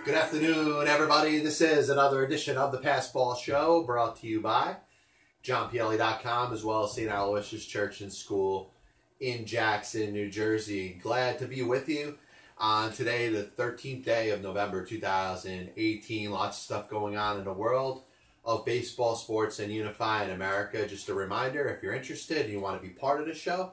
Good afternoon, everybody. This is another edition of the Passball Show brought to you by JohnPielli.com as well as St. Aloysius Church and School in Jackson, New Jersey. Glad to be with you on today, the 13th day of November 2018. Lots of stuff going on in the world of baseball, sports, and unifying America. Just a reminder, if you're interested and you want to be part of the show,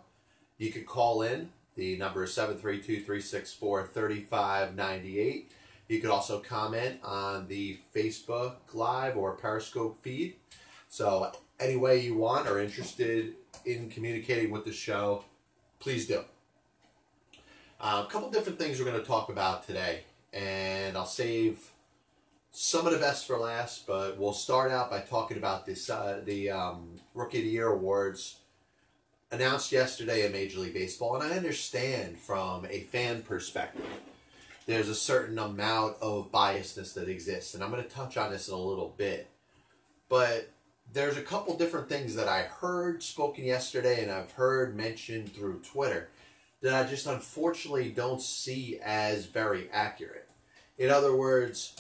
you could call in. The number is 732-364-3598. You could also comment on the Facebook Live or Periscope feed. So any way you want or interested in communicating with the show, please do. A couple different things we're going to talk about today, and I'll save some of the best for last, but we'll start out by talking about this, the Rookie of the Year awards announced yesterday in Major League Baseball, and I understand from a fan perspective there's a certain amount of biasness that exists, and I'm going to touch on this in a little bit. But there's a couple different things that I heard spoken yesterday and I've heard mentioned through Twitter that I just unfortunately don't see as very accurate. In other words,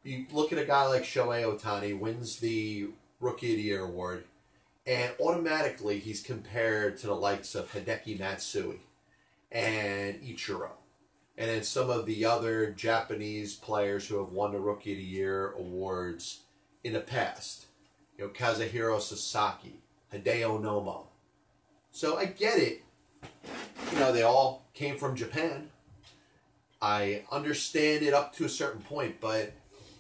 you look at a guy like Shohei Ohtani, wins the Rookie of the Year award, and automatically he's compared to the likes of Hideki Matsui and Ichiro. And then some of the other Japanese players who have won the Rookie of the Year awards in the past. You know, Kazuhiro Sasaki, Hideo Nomo. So I get it. You know, they all came from Japan. I understand it up to a certain point, but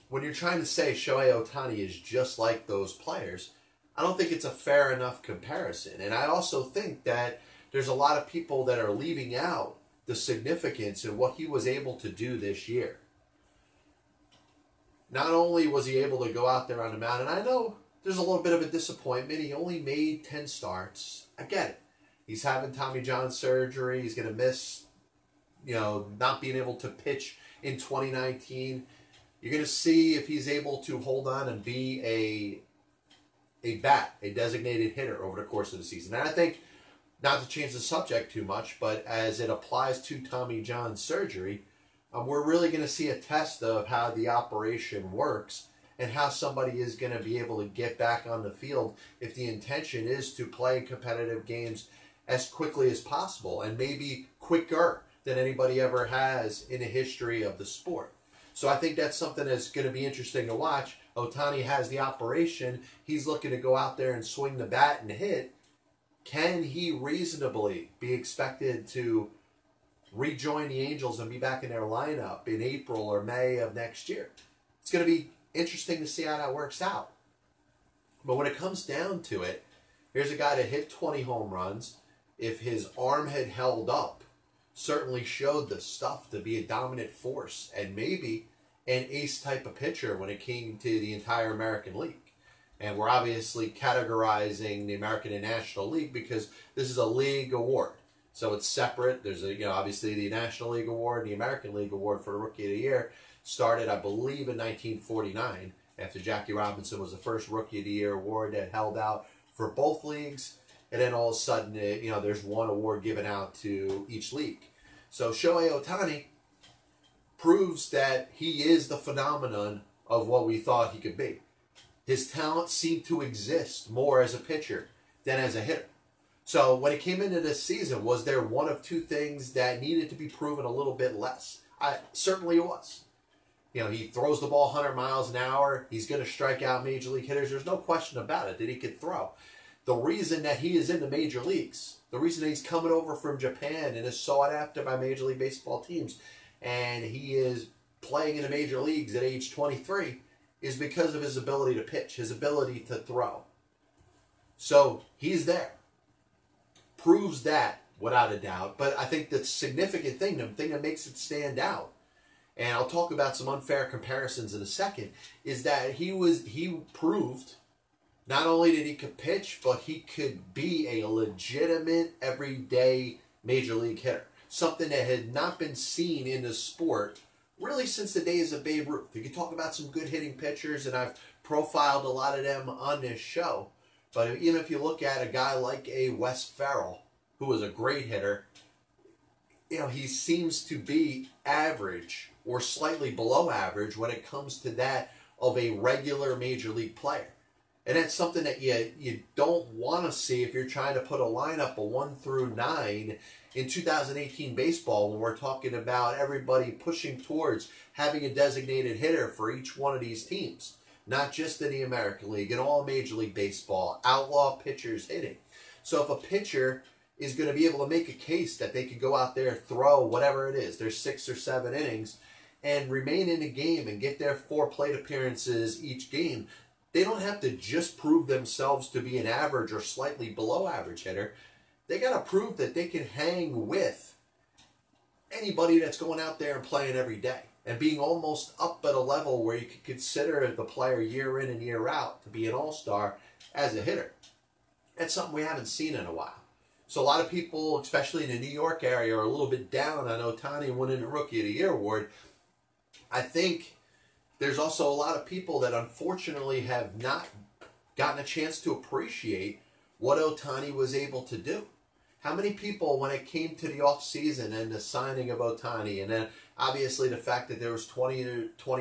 when you're trying to say Shohei Ohtani is just like those players, I don't think it's a fair enough comparison. And I also think that there's a lot of people that are leaving out the significance in what he was able to do this year. Not only was he able to go out there on the mound, and I know there's a little bit of a disappointment. He only made 10 starts. I get it. He's having Tommy John surgery. He's going to miss, you know, not being able to pitch in 2019. You're going to see if he's able to hold on and be a designated hitter over the course of the season. And I think, not to change the subject too much, but as it applies to Tommy John surgery, we're really going to see a test of how the operation works and how somebody is going to be able to get back on the field if the intention is to play competitive games as quickly as possible and maybe quicker than anybody ever has in the history of the sport. So I think that's something that's going to be interesting to watch. Ohtani has the operation. He's looking to go out there and swing the bat and hit. Can he reasonably be expected to rejoin the Angels and be back in their lineup in April or May of next year? It's going to be interesting to see how that works out. But when it comes down to it, here's a guy that hit 20 home runs. If his arm had held up, certainly showed the stuff to be a dominant force and maybe an ace type of pitcher when it came to the entire American League. And we're obviously categorizing the American and National League because this is a league award. So it's separate. There's a, obviously the National League Award and the American League Award for the Rookie of the Year started, I believe, in 1949 after Jackie Robinson was the first Rookie of the Year award that held out for both leagues. And then all of a sudden, there's one award given out to each league. So Shohei Ohtani proves that he is the phenomenon of what we thought he could be. His talent seemed to exist more as a pitcher than as a hitter. So when it came into this season, was there one of two things that needed to be proven a little bit less? Certainly it was. He throws the ball 100 miles an hour. He's going to strike out major league hitters. There's no question about it that he could throw. The reason that he is in the major leagues, the reason that he's coming over from Japan and is sought after by Major League Baseball teams, and he is playing in the major leagues at age 23, is because of his ability to pitch, his ability to throw. So he's there. Proves that without a doubt. But I think the significant thing, the thing that makes it stand out, and I'll talk about some unfair comparisons in a second, is that he proved not only that he could pitch, but he could be a legitimate everyday major league hitter. Something that had not been seen in the sport really since the days of Babe Ruth. You can talk about some good hitting pitchers, and I've profiled a lot of them on this show. But even if you look at a guy like a Wes Ferrell, who was a great hitter, he seems to be average or slightly below average when it comes to that of a regular major league player. And that's something that you don't want to see if you're trying to put a lineup of 1 through 9 in 2018 baseball, when we're talking about everybody pushing towards having a designated hitter for each one of these teams. Not just in the American League, in all Major League Baseball, outlaw pitchers hitting. So if a pitcher is going to be able to make a case that they could go out there, throw whatever it is, their 6 or 7 innings, and remain in the game and get their 4 plate appearances each game, they don't have to just prove themselves to be an average or slightly below average hitter. They got to prove that they can hang with anybody that's going out there and playing every day and being almost up at a level where you could consider the player year in and year out to be an all-star as a hitter. That's something we haven't seen in a while. So a lot of people, especially in the New York area, are a little bit down on Ohtani winning the Rookie of the Year award. I think there's also a lot of people that unfortunately have not gotten a chance to appreciate what Ohtani was able to do. How many people, when it came to the offseason and the signing of Ohtani, and then obviously the fact that there was 20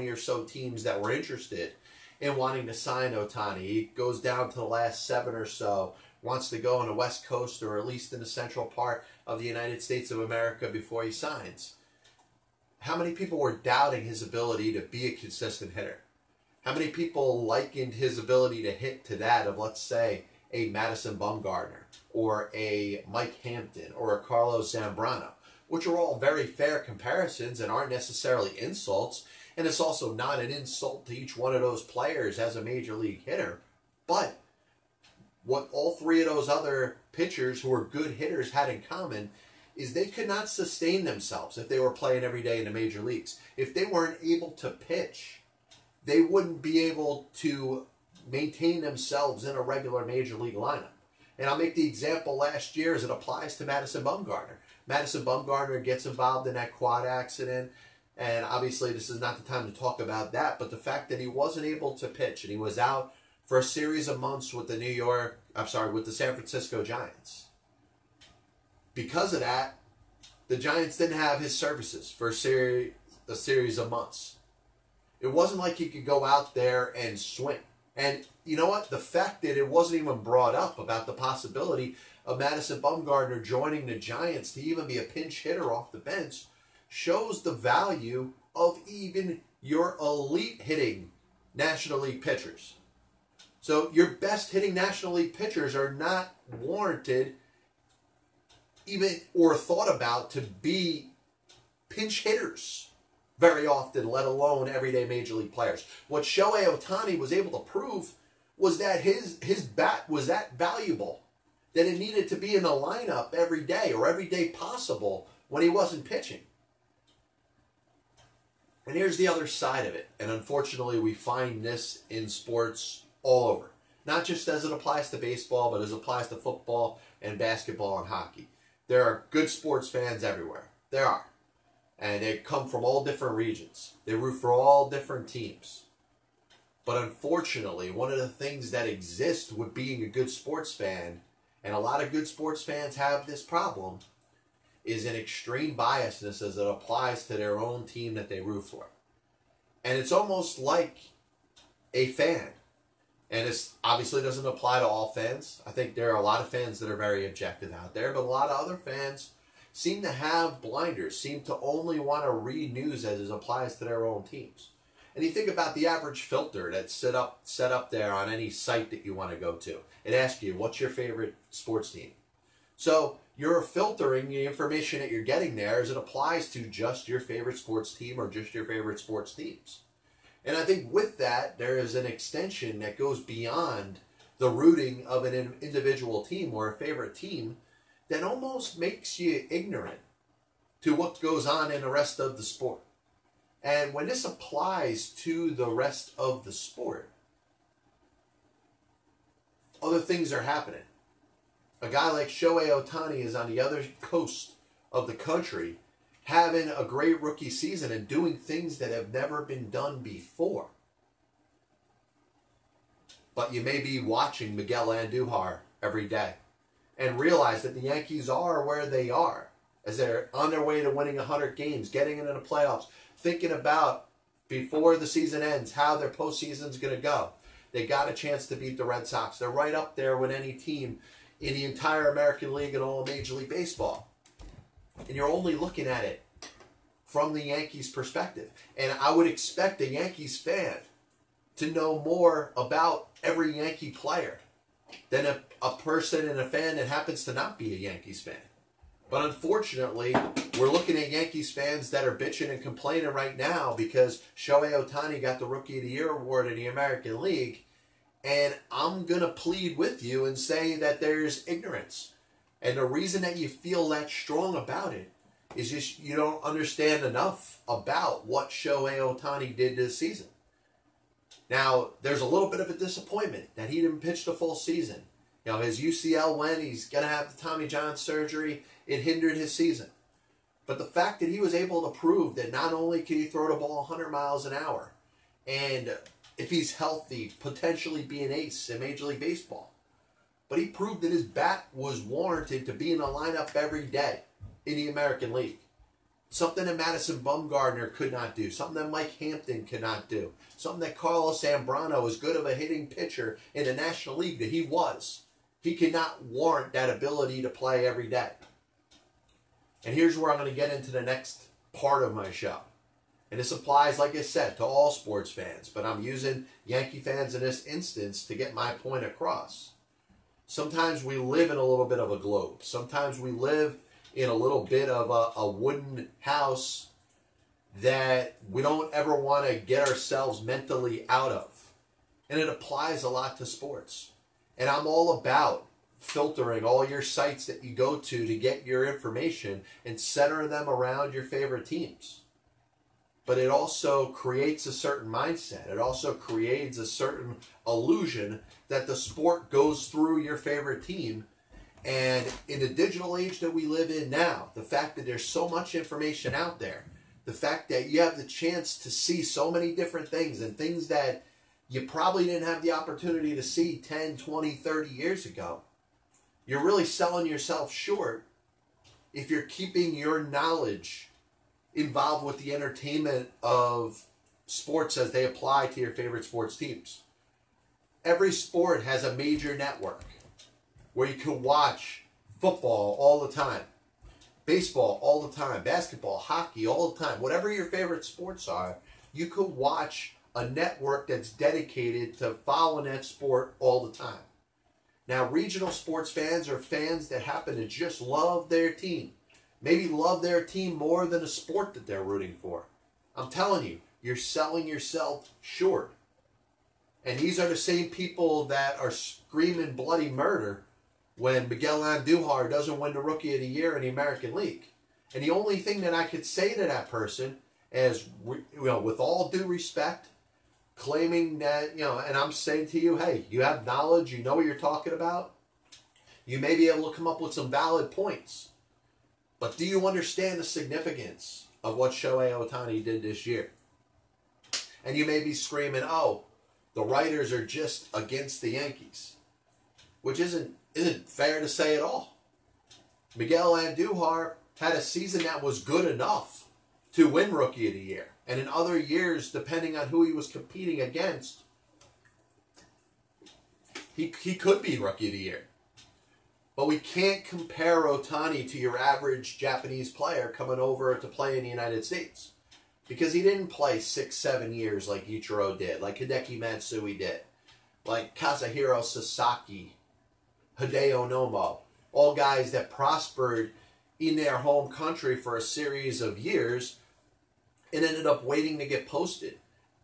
or so teams that were interested in wanting to sign Ohtani, he goes down to the last 7 or so, wants to go on the West Coast or at least in the central part of the United States of America before he signs. How many people were doubting his ability to be a consistent hitter? How many people likened his ability to hit to that of, let's say, a Madison Bumgarner or a Mike Hampton or a Carlos Zambrano, which are all very fair comparisons and aren't necessarily insults, and it's also not an insult to each one of those players as a major league hitter. But what all 3 of those other pitchers who are good hitters had in common is they could not sustain themselves if they were playing every day in the major leagues. If they weren't able to pitch, they wouldn't be able to maintain themselves in a regular major league lineup. And I'll make the example last year as it applies to Madison Bumgarner. Madison Bumgarner gets involved in that quad accident, and obviously this is not the time to talk about that, but the fact that he wasn't able to pitch and he was out for a series of months with the San Francisco Giants. Because of that, the Giants didn't have his services for a series of months. It wasn't like he could go out there and swing. And you know what? The fact that it wasn't even brought up about the possibility of Madison Bumgarner joining the Giants to even be a pinch hitter off the bench shows the value of even your elite hitting National League pitchers. So your best hitting National League pitchers are not warranted even or thought about to be pinch hitters very often, let alone everyday major league players. What Shohei Ohtani was able to prove was that his bat was that valuable that it needed to be in the lineup every day or every day possible when he wasn't pitching. And here's the other side of it. And unfortunately, we find this in sports all over. Not just as it applies to baseball, but as it applies to football and basketball and hockey. There are good sports fans everywhere. There are. And they come from all different regions. They root for all different teams. But unfortunately, one of the things that exists with being a good sports fan, and a lot of good sports fans have this problem, is an extreme biasness as it applies to their own team that they root for. And it's almost like a fan. And this obviously doesn't apply to all fans. I think there are a lot of fans that are very objective out there, but a lot of other fans seem to have blinders, seem to only want to read news as it applies to their own teams. And you think about the average filter that's set up there on any site that you want to go to. It asks you, what's your favorite sports team? So you're filtering the information that you're getting there as it applies to just your favorite sports team or just your favorite sports teams. And I think with that, there is an extension that goes beyond the rooting of an individual team or a favorite team that almost makes you ignorant to what goes on in the rest of the sport. And when this applies to the rest of the sport, other things are happening. A guy like Shohei Ohtani is on the other coast of the country having a great rookie season and doing things that have never been done before. But you may be watching Miguel Andujar every day and realize that the Yankees are where they are as they're on their way to winning 100 games, getting into the playoffs, thinking about, before the season ends, how their postseason's going to go. They got a chance to beat the Red Sox. They're right up there with any team in the entire American League and all of Major League Baseball. And you're only looking at it from the Yankees' perspective. And I would expect a Yankees fan to know more about every Yankee player than a person and a fan that happens to not be a Yankees fan. But unfortunately, we're looking at Yankees fans that are bitching and complaining right now because Shohei Ohtani got the Rookie of the Year award in the American League. And I'm going to plead with you and say that there's ignorance. And the reason that you feel that strong about it is just you don't understand enough about what Shohei Ohtani did this season. Now, there's a little bit of a disappointment that he didn't pitch the full season. You know, his UCL went, he's going to have the Tommy John surgery. It hindered his season. But the fact that he was able to prove that not only can he throw the ball 100 miles an hour, and if he's healthy, potentially be an ace in Major League Baseball, but he proved that his bat was warranted to be in the lineup every day in the American League. Something that Madison Bumgarner could not do. Something that Mike Hampton could not do. Something that Carlos Zambrano, as good of a hitting pitcher in the National League that he was, he could not warrant that ability to play every day. And here's where I'm going to get into the next part of my show. And this applies, like I said, to all sports fans. But I'm using Yankee fans in this instance to get my point across. Sometimes we live in a little bit of a globe. Sometimes we live in a little bit of a wooden house that we don't ever want to get ourselves mentally out of. And it applies a lot to sports. And I'm all about filtering all your sites that you go to get your information and center them around your favorite teams. But it also creates a certain mindset. It also creates a certain illusion that the sport goes through your favorite team. And in the digital age that we live in now, the fact that there's so much information out there, the fact that you have the chance to see so many different things and things that you probably didn't have the opportunity to see 10, 20, 30 years ago, you're really selling yourself short if you're keeping your knowledge involved with the entertainment of sports as they apply to your favorite sports teams. Every sport has a major network where you can watch football all the time, baseball all the time, basketball, hockey all the time. Whatever your favorite sports are, you could watch a network that's dedicated to following that sport all the time. Now, regional sports fans are fans that happen to just love their team. Maybe love their team more than a sport that they're rooting for. I'm telling you, you're selling yourself short. And these are the same people that are screaming bloody murder when Miguel Andujar doesn't win the Rookie of the Year in the American League. And the only thing that I could say to that person is, with all due respect, claiming that, and I'm saying to you, hey, you have knowledge, you know what you're talking about, you may be able to come up with some valid points. But do you understand the significance of what Shohei Ohtani did this year? And you may be screaming, oh, the writers are just against the Yankees, which isn't fair to say at all. Miguel Andujar had a season that was good enough to win Rookie of the Year. And in other years, depending on who he was competing against, he could be Rookie of the Year. But we can't compare Ohtani to your average Japanese player coming over to play in the United States. Because he didn't play 6-7 years like Ichiro did, like Hideki Matsui did, like Kazuhiro Sasaki, Hideo Nomo, all guys that prospered in their home country for a series of years and ended up waiting to get posted.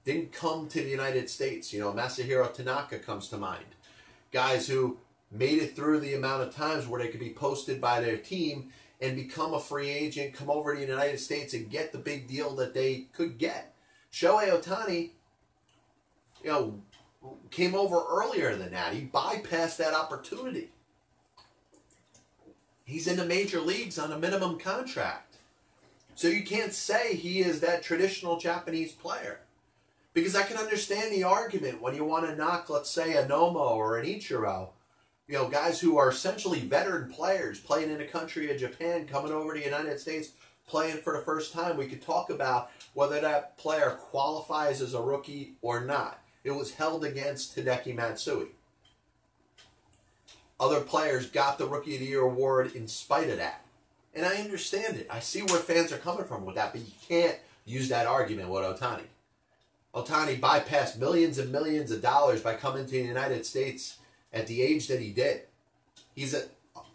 Didn't come to the United States. Masahiro Tanaka comes to mind. Guys who made it through the amount of times where they could be posted by their team and become a free agent, come over to the United States and get the big deal that they could get. Shohei Ohtani, came over earlier than that. He bypassed that opportunity. He's in the major leagues on a minimum contract. So you can't say he is that traditional Japanese player. Because I can understand the argument when you want to knock, let's say, a Nomo or an Ichiro guys who are essentially veteran players playing in a country of Japan, coming over to the United States, playing for the first time. We could talk about whether that player qualifies as a rookie or not. It was held against Hideki Matsui. Other players got the Rookie of the Year award in spite of that. And I understand it. I see where fans are coming from with that, but you can't use that argument with Ohtani. Ohtani bypassed millions and millions of dollars by coming to the United States at the age that he did. He's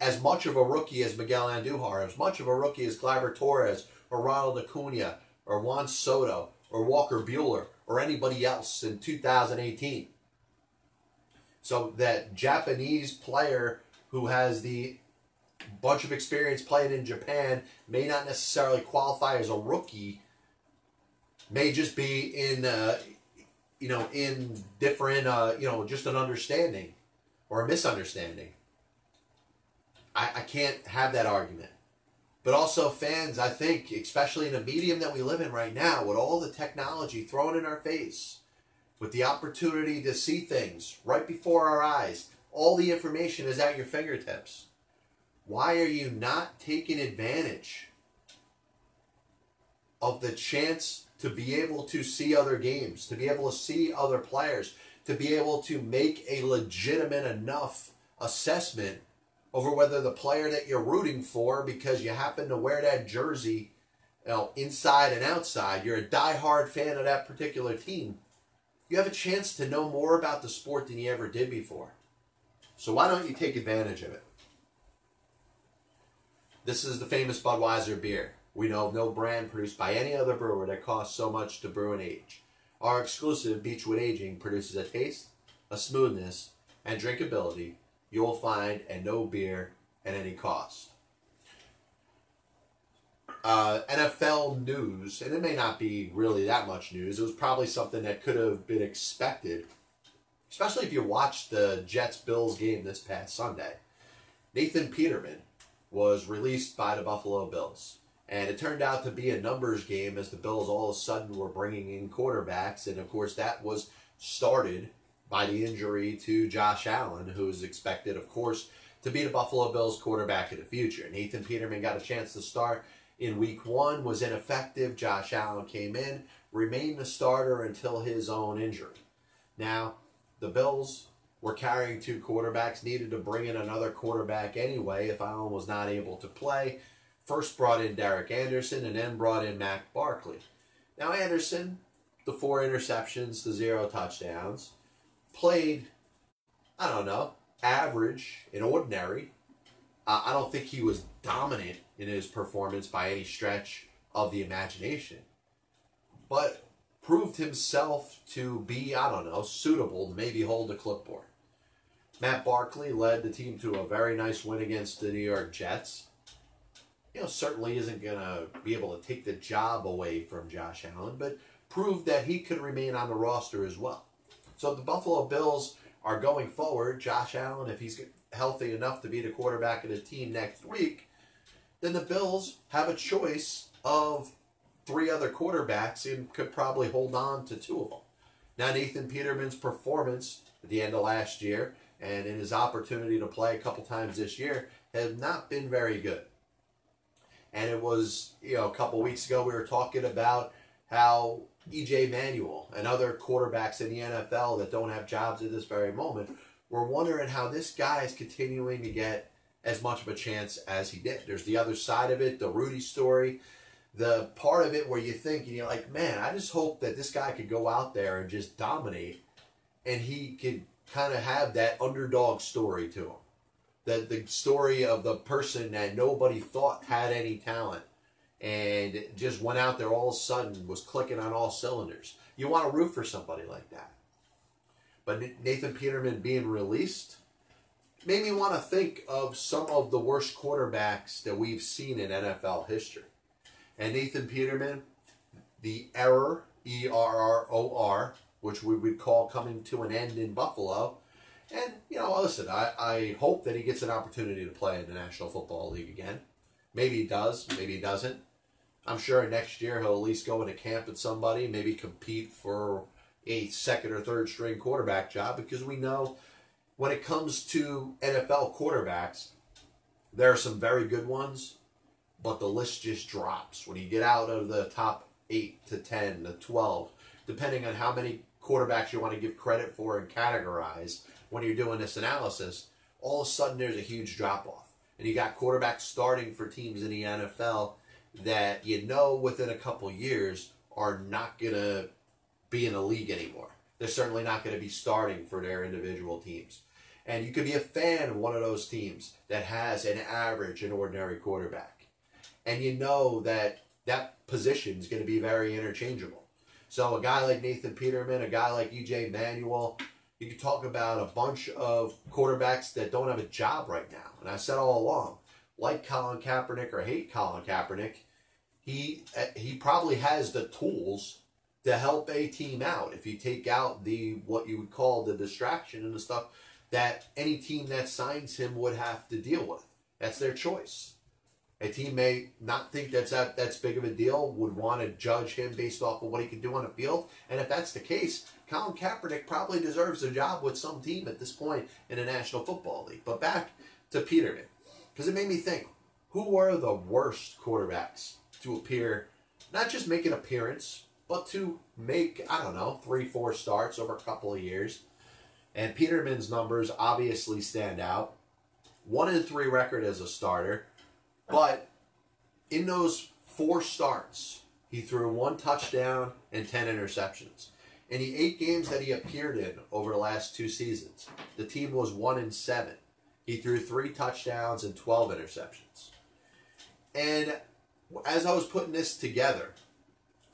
as much of a rookie as Miguel Andujar, as much of a rookie as Gleyber Torres, or Ronald Acuna, or Juan Soto, or Walker Buehler, or anybody else in 2018. So that Japanese player who has the bunch of experience playing in Japan may not necessarily qualify as a rookie, may just be in different, just an understanding or a misunderstanding. I can't have that argument. But also fans, I think, especially in the medium that we live in right now, with all the technology thrown in our face, with the opportunity to see things right before our eyes, all the information is at your fingertips. Why are you not taking advantage of the chance to be able to see other games, to be able to see other players, to be able to make a legitimate enough assessment over whether the player that you're rooting for, because you happen to wear that jersey, inside and outside, you're a diehard fan of that particular team, you have a chance to know more about the sport than you ever did before. So why don't you take advantage of it? This is the famous Budweiser beer. We know of no brand produced by any other brewer that costs so much to brew and age. Our exclusive Beechwood Aging produces a taste, a smoothness, and drinkability you will find at no beer at any cost. NFL news, and it may not be really that much news. It was probably something that could have been expected, especially if you watched the Jets-Bills game this past Sunday. Nathan Peterman was released by the Buffalo Bills. And it turned out to be a numbers game as the Bills all of a sudden were bringing in quarterbacks. And, of course, that was started by the injury to Josh Allen, who is expected, of course, to be the Buffalo Bills quarterback of the future. Nathan Peterman got a chance to start in Week 1, was ineffective. Josh Allen came in, remained the starter until his own injury. Now, the Bills were carrying two quarterbacks, needed to bring in another quarterback anyway if Allen was not able to play. First brought in Derek Anderson and then brought in Matt Barkley. Now Anderson, the 4 interceptions, the 0 touchdowns, played, average and ordinary. I don't think he was dominant in his performance by any stretch of the imagination, but proved himself to be, suitable to maybe hold a clipboard. Matt Barkley led the team to a very nice win against the New York Jets. Certainly isn't going to be able to take the job away from Josh Allen, but proved that he could remain on the roster as well. So the Buffalo Bills are going forward. Josh Allen, if he's healthy enough to be the quarterback of the team next week, then the Bills have a choice of 3 other quarterbacks and could probably hold on to 2 of them. Now, Nathan Peterman's performance at the end of last year and in his opportunity to play a couple times this year have not been very good. And it was, a couple weeks ago we were talking about how E.J. Manuel and other quarterbacks in the NFL that don't have jobs at this very moment were wondering how this guy is continuing to get as much of a chance as he did. There's the other side of it, the Rudy story, the part of it where you think, and you're like, man, I just hope that this guy could go out there and just dominate and he could kind of have that underdog story to him. The story of the person that nobody thought had any talent and just went out there all of a sudden, was clicking on all cylinders. You want to root for somebody like that. But Nathan Peterman being released made me want to think of some of the worst quarterbacks that we've seen in NFL history. And Nathan Peterman, the error, E-R-R-O-R, which we would call coming to an end in Buffalo. And, listen, I hope that he gets an opportunity to play in the National Football League again. Maybe he does, maybe he doesn't. I'm sure next year he'll at least go into camp with somebody, maybe compete for a second or third string quarterback job, because we know when it comes to NFL quarterbacks, there are some very good ones, but the list just drops when you get out of the top 8 to 10 to 12, depending on how many quarterbacks you want to give credit for and categorize when you're doing this analysis. All of a sudden there's a huge drop-off. And you got quarterbacks starting for teams in the NFL that you know within a couple years are not going to be in the league anymore. They're certainly not going to be starting for their individual teams. And you could be a fan of one of those teams that has an average and ordinary quarterback. And you know that that position is going to be very interchangeable. So a guy like Nathan Peterman, a guy like E.J. Manuel, you could talk about a bunch of quarterbacks that don't have a job right now. And I said all along, like Colin Kaepernick or hate Colin Kaepernick, he probably has the tools to help a team out if you take out the what you would call the distraction and the stuff that any team that signs him would have to deal with. That's their choice. A team may not think that's big of a deal, would want to judge him based off of what he can do on the field. And if that's the case, Colin Kaepernick probably deserves a job with some team at this point in the National Football League. But back to Peterman, because it made me think, who were the worst quarterbacks to appear, not just make an appearance, but to make, 3-4 starts over a couple of years? And Peterman's numbers obviously stand out. 1-3 record as a starter. But in those 4 starts, he threw 1 touchdown and 10 interceptions. In the 8 games that he appeared in over the last 2 seasons, the team was 1-7. He threw 3 touchdowns and 12 interceptions. And as I was putting this together,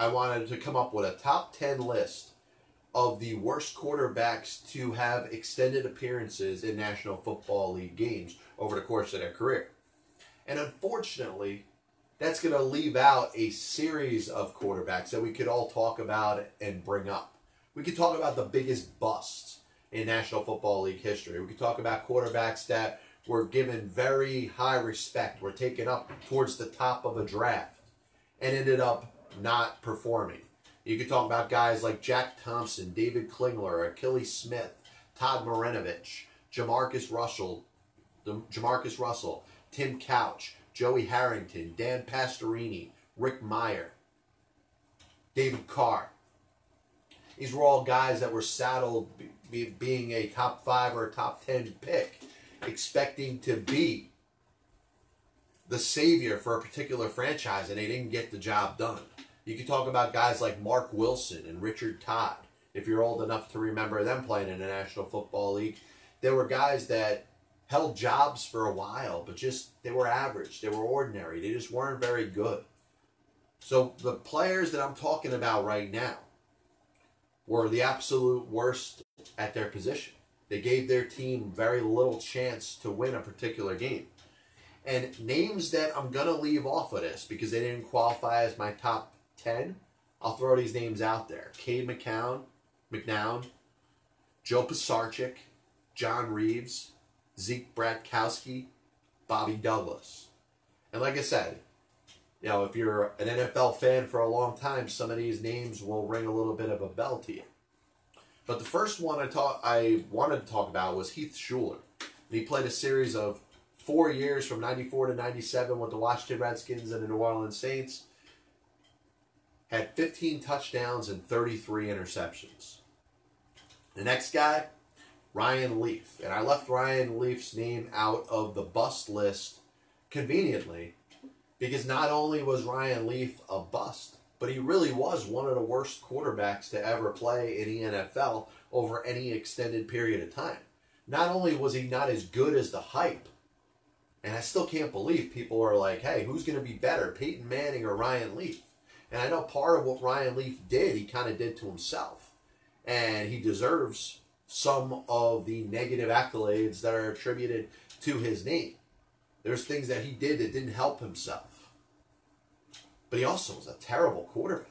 I wanted to come up with a top 10 list of the worst quarterbacks to have extended appearances in National Football League games over the course of their career. And unfortunately, that's going to leave out a series of quarterbacks that we could all talk about and bring up. We could talk about the biggest busts in National Football League history. We could talk about quarterbacks that were given very high respect, were taken up towards the top of a draft, and ended up not performing. You could talk about guys like Jack Thompson, David Klingler, Achilles Smith, Todd Marinovich, Jamarcus Russell, Tim Couch, Joey Harrington, Dan Pastorini, Rick Meyer, David Carr. These were all guys that were saddled being a top 5 or a top 10 pick, expecting to be the savior for a particular franchise, and they didn't get the job done. You could talk about guys like Mark Wilson and Richard Todd, if you're old enough to remember them playing in the National Football League. There were guys that held jobs for a while, but they were average, they were ordinary, they just weren't very good. So the players that I'm talking about right now were the absolute worst at their position. They gave their team very little chance to win a particular game. And names that I'm going to leave off of this because they didn't qualify as my top 10, I'll throw these names out there. Cade McNown, Joe Pisarcik, John Reeves, Zeke Bratkowski, Bobby Douglas. And like I said, if you're an NFL fan for a long time, some of these names will ring a little bit of a bell to you. But the first one I wanted to talk about was Heath Shuler. And he played a series of 4 years from 94 to 97 with the Washington Redskins and the New Orleans Saints. Had 15 touchdowns and 33 interceptions. The next guy, Ryan Leaf. And I left Ryan Leaf's name out of the bust list conveniently because not only was Ryan Leaf a bust, but he really was one of the worst quarterbacks to ever play in the NFL over any extended period of time. Not only was he not as good as the hype, and I still can't believe people are like, hey, who's going to be better, Peyton Manning or Ryan Leaf? And I know part of what Ryan Leaf did, he kind of did to himself. And he deserves some of the negative accolades that are attributed to his name. There's things that he did that didn't help himself. But he also was a terrible quarterback.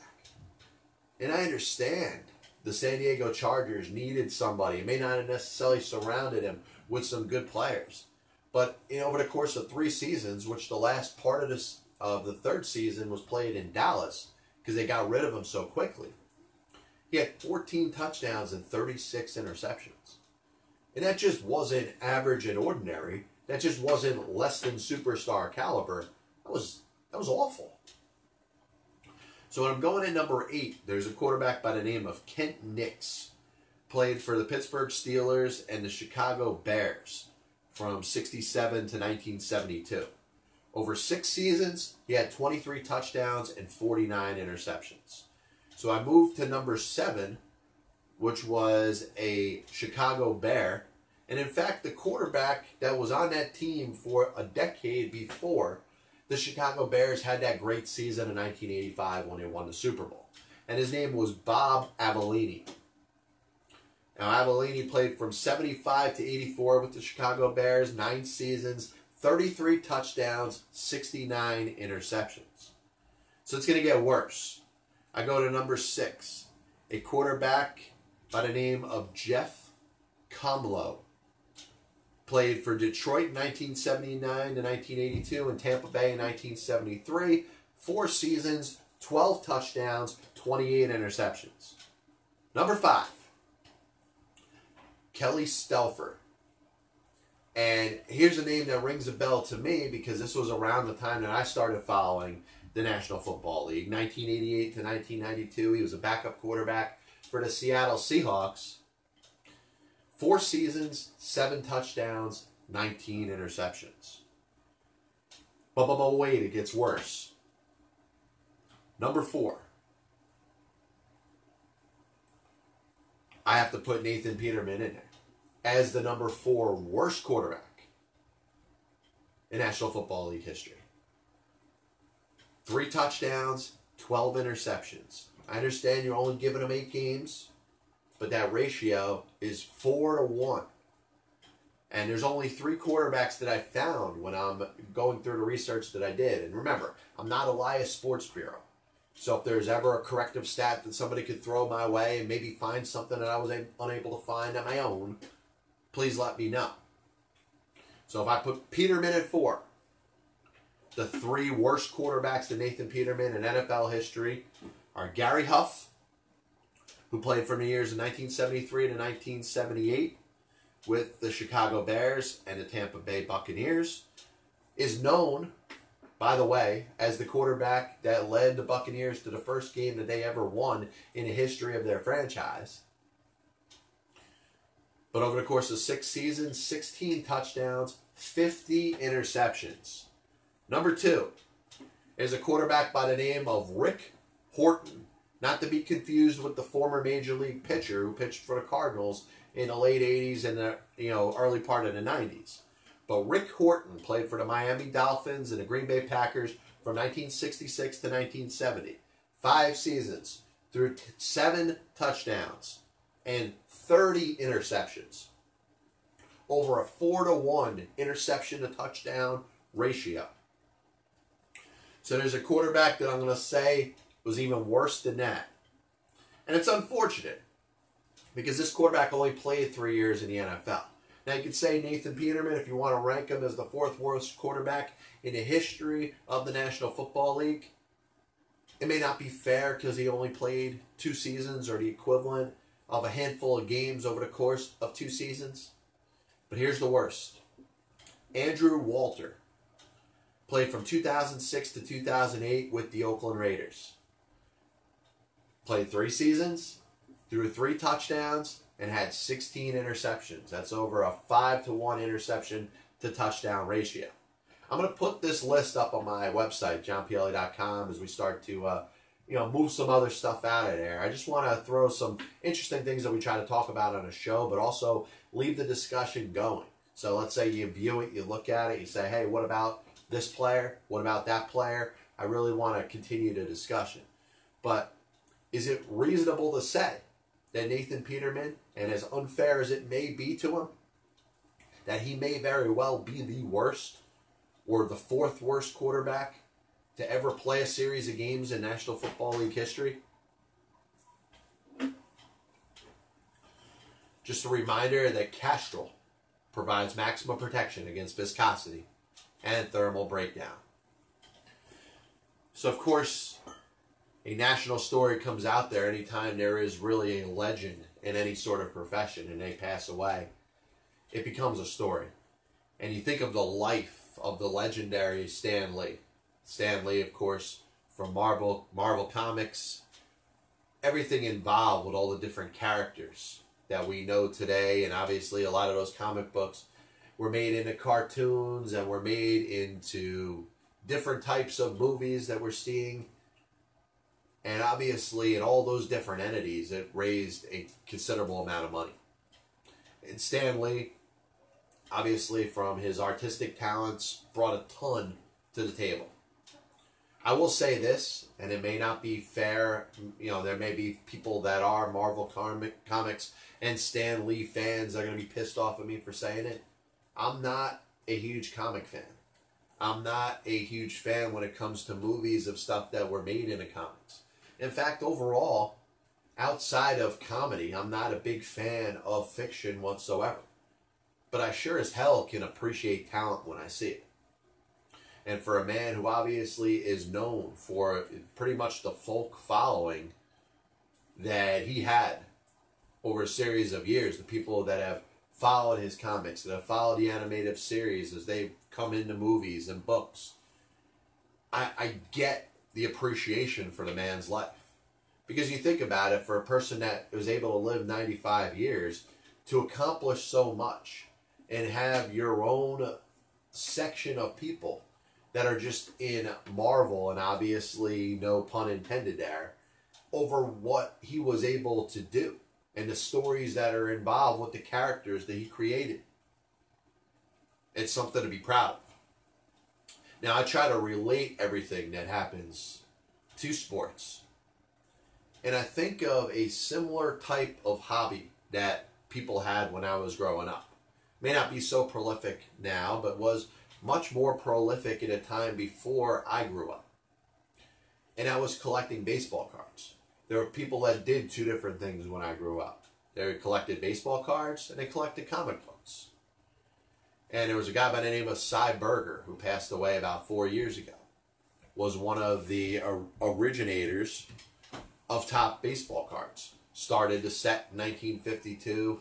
And I understand the San Diego Chargers needed somebody. It may not have necessarily surrounded him with some good players. But over the course of 3 seasons, which the last part of the third season was played in Dallas because they got rid of him so quickly, he had 14 touchdowns and 36 interceptions. And that just wasn't average and ordinary. That just wasn't less than superstar caliber. That was awful. So when I'm going at number 8, there's a quarterback by the name of Kent Nix. Played for the Pittsburgh Steelers and the Chicago Bears from 67 to 1972. Over 6 seasons, he had 23 touchdowns and 49 interceptions. So I moved to number 7, which was a Chicago Bear. And in fact, the quarterback that was on that team for a decade before the Chicago Bears had that great season in 1985 when they won the Super Bowl. And his name was Bob Avellini. Now, Avellini played from 75 to 84 with the Chicago Bears, 9 seasons, 33 touchdowns, 69 interceptions. So it's going to get worse. I go to number 6, a quarterback by the name of Jeff Comlo. Played for Detroit in 1979 to 1982 and Tampa Bay in 1973. 4 seasons, 12 touchdowns, 28 interceptions. Number 5, Kelly Stelfer. And here's a name that rings a bell to me because this was around the time that I started following the National Football League. 1988 to 1992, he was a backup quarterback for the Seattle Seahawks. 4 seasons, 7 touchdowns, 19 interceptions. But wait, it gets worse. Number 4. I have to put Nathan Peterman in there as the number 4 worst quarterback in National Football League history. 3 touchdowns, 12 interceptions. I understand you're only giving him 8 games, but that ratio is 4-1. And there's only 3 quarterbacks that I found when I'm going through the research that I did. And remember, I'm not Elias Sports Bureau. So if there's ever a corrective stat that somebody could throw my way and maybe find something that I was unable to find on my own, please let me know. So if I put Peterman at 4, the 3 worst quarterbacks to Nathan Peterman in NFL history are Gary Huff, who played from the years of 1973 to 1978 with the Chicago Bears and the Tampa Bay Buccaneers, is known, by the way, as the quarterback that led the Buccaneers to the first game that they ever won in the history of their franchise. But over the course of 6 seasons, 16 touchdowns, 50 interceptions. Number 2 is a quarterback by the name of Rick Horton, not to be confused with the former Major League pitcher who pitched for the Cardinals in the late 80s and the early part of the 90s. But Rick Horton played for the Miami Dolphins and the Green Bay Packers from 1966 to 1970. 5 seasons, threw 7 touchdowns and 30 interceptions. Over a 4-1 interception to touchdown ratio. So there's a quarterback that I'm going to say was even worse than that. And it's unfortunate because this quarterback only played 3 years in the NFL. Now you could say Nathan Peterman, if you want to rank him as the 4th worst quarterback in the history of the National Football League. It may not be fair because he only played 2 seasons or the equivalent of a handful of games over the course of 2 seasons. But here's the worst. Andrew Walter played from 2006 to 2008 with the Oakland Raiders. Played 3 seasons, threw 3 touchdowns, and had 16 interceptions. That's over a 5-1 interception to touchdown ratio. I'm going to put this list up on my website, johnpielli.com, as we start to move some other stuff out of there. I just want to throw some interesting things that we try to talk about on a show, but also leave the discussion going. So let's say you view it, you look at it, you say, hey, what about this player? What about that player? I really want to continue the discussion. But is it reasonable to say that Nathan Peterman, and as unfair as it may be to him, that he may very well be the worst or the 4th worst quarterback to ever play a series of games in National Football League history? Just a reminder that Castrol provides maximum protection against viscosity and thermal breakdown. So, of course, a national story comes out there anytime there is really a legend in any sort of profession and they pass away. it becomes a story. And you think of the life of the legendary Stan Lee. Stan Lee, of course, from Marvel Comics, everything involved with all the different characters that we know today, and obviously a lot of those comic books were made into cartoons and were made into different types of movies that we're seeing. And obviously in all those different entities, it raised a considerable amount of money. And Stan Lee, obviously from his artistic talents, brought a ton to the table. I will say this, and it may not be fair, you know, there may be people that are Marvel Comics and Stan Lee fans that are going to be pissed off at me for saying it. I'm not a huge comic fan. I'm not a huge fan when it comes to movies of stuff that were made into comics. In fact, overall, outside of comedy, I'm not a big fan of fiction whatsoever. But I sure as hell can appreciate talent when I see it. And for a man who obviously is known for pretty much the folk following that he had over a series of years, the people that have followed his comics, that have followed the animated series as they've come into movies and books, I get the appreciation for the man's life. Because you think about it, for a person that was able to live 95 years, to accomplish so much and have your own section of people that are just in marvel, and obviously no pun intended there, over what he was able to do and the stories that are involved with the characters that he created. It's something to be proud of. Now, I try to relate everything that happens to sports. And I think of a similar type of hobby that people had when I was growing up. May not be so prolific now, but was much more prolific in a time before I grew up. And I was collecting baseball cards. There were people that did two different things when I grew up. They collected baseball cards and they collected comic books. And there was a guy by the name of Sy Berger who passed away about 4 years ago. Was one of the originators of top baseball cards. Started the set in 1952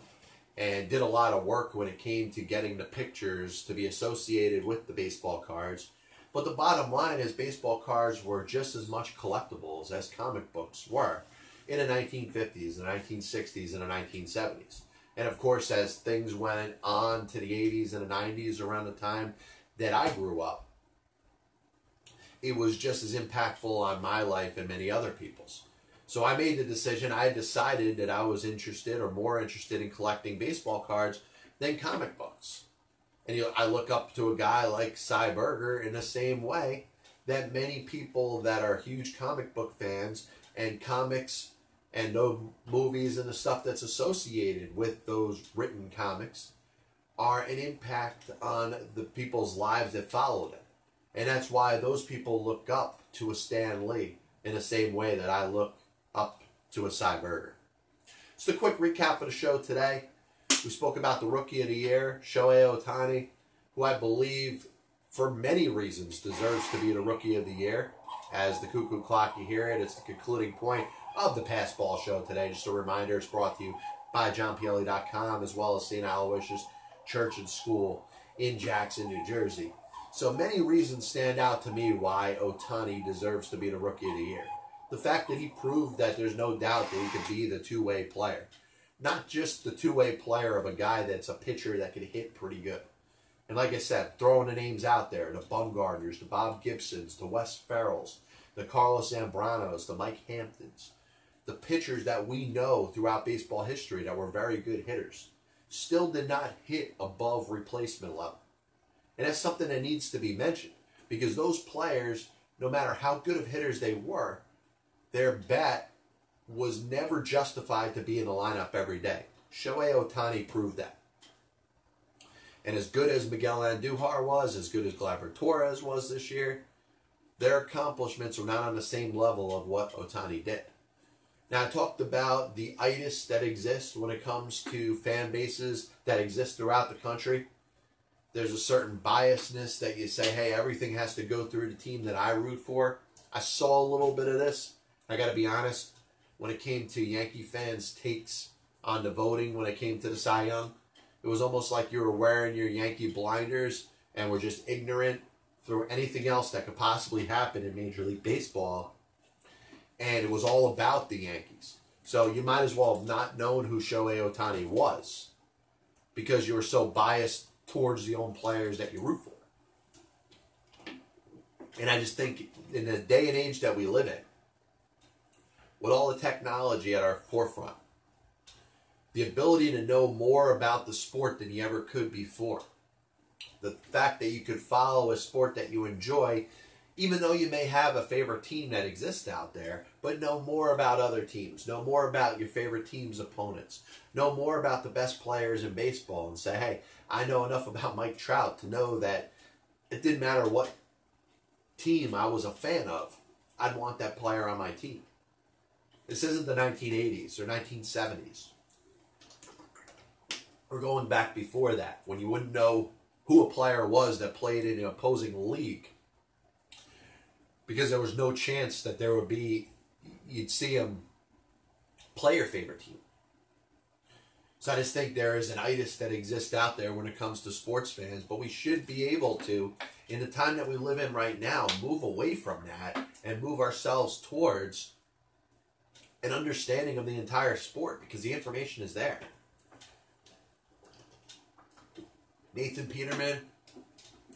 and did a lot of work when it came to getting the pictures to be associated with the baseball cards. But the bottom line is baseball cards were just as much collectibles as comic books were in the 1950s, the 1960s, and the 1970s. And of course, as things went on to the 80s and the 90s, around the time that I grew up, it was just as impactful on my life and many other people's. So I made the decision, I decided that I was interested or more interested in collecting baseball cards than comic books. And you know, I look up to a guy like Sy Berger in the same way that many people that are huge comic book fans and comics and the movies and the stuff that's associated with those written comics are an impact on the people's lives that followed it. And that's why those people look up to a Stan Lee in the same way that I look up to a Sy Berger. Just a quick recap of the show today. We spoke about the Rookie of the Year, Shohei Ohtani, who I believe, for many reasons, deserves to be the Rookie of the Year. As the cuckoo clock, you hear it, it's the concluding point of the Pass Ball Show today. Just a reminder, it's brought to you by JohnPielli.com, as well as St. Aloysius Church and School in Jackson, New Jersey. So many reasons stand out to me why Ohtani deserves to be the Rookie of the Year. The fact that he proved that there's no doubt that he could be the two-way player. Not just the two-way player of a guy that's a pitcher that can hit pretty good. And like I said, throwing the names out there, the Bumgardners, the Bob Gibsons, the Wes Ferrells, the Carlos Zambranos, the Mike Hamptons, the pitchers that we know throughout baseball history that were very good hitters, still did not hit above replacement level. And that's something that needs to be mentioned, because those players, no matter how good of hitters they were, their bat was never justified to be in the lineup every day. Shohei Ohtani proved that. And as good as Miguel Andujar was, as good as Gleyber Torres was this year, their accomplishments were not on the same level of what Ohtani did. Now, I talked about the itis that exists when it comes to fan bases that exist throughout the country. There's a certain biasness that you say, hey, everything has to go through the team that I root for. I saw a little bit of this. I got to be honest, when it came to Yankee fans' takes on the voting, when it came to the Cy Young, It was almost like you were wearing your Yankee blinders and were just ignorant through anything else that could possibly happen in Major League Baseball. And it was all about the Yankees. So you might as well have not known who Shohei Ohtani was because you were so biased towards the own players that you root for. And I just think in the day and age that we live in, with all the technology at our forefront, the ability to know more about the sport than you ever could before, the fact that you could follow a sport that you enjoy, even though you may have a favorite team that exists out there, but know more about other teams, know more about your favorite team's opponents, know more about the best players in baseball, and say, hey, I know enough about Mike Trout to know that it didn't matter what team I was a fan of, I'd want that player on my team. This isn't the 1980s or 1970s. We're going back before that, when you wouldn't know who a player was that played in an opposing league, because there was no chance that there would be, you'd see him play your favorite team. So I just think there is an itis that exists out there when it comes to sports fans, but we should be able to, in the time that we live in right now, move away from that and move ourselves towards an understanding of the entire sport, because the information is there. Nathan Peterman,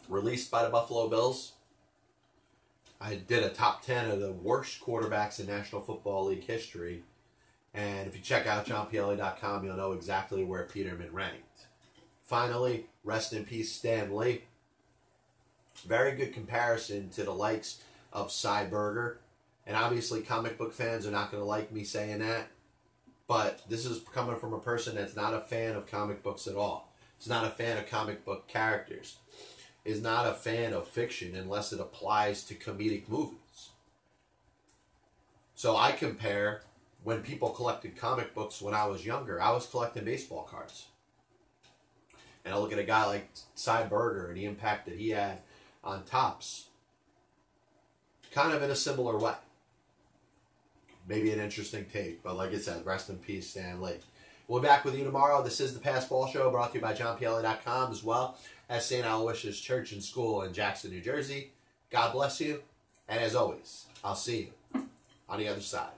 released by the Buffalo Bills. I did a top 10 of the worst quarterbacks in National Football League history. And if you check out johnpielli.com, you'll know exactly where Peterman ranked. Finally, rest in peace, Stan Lee. Very good comparison to the likes of Sy Berger. And obviously, comic book fans are not going to like me saying that. But this is coming from a person that's not a fan of comic books at all. Is not a fan of comic book characters. Is not a fan of fiction unless it applies to comedic movies. So I compare when people collected comic books when I was younger. I was collecting baseball cards. And I look at a guy like Sy Berger and the impact that he had on Topps. Kind of in a similar way. Maybe an interesting take. But like I said, rest in peace, Stan Lee. We'll be back with you tomorrow. This is the Passball Show, brought to you by johnpielli.com, as well as St. Aloysius Church and School in Jackson, New Jersey. God bless you. And as always, I'll see you on the other side.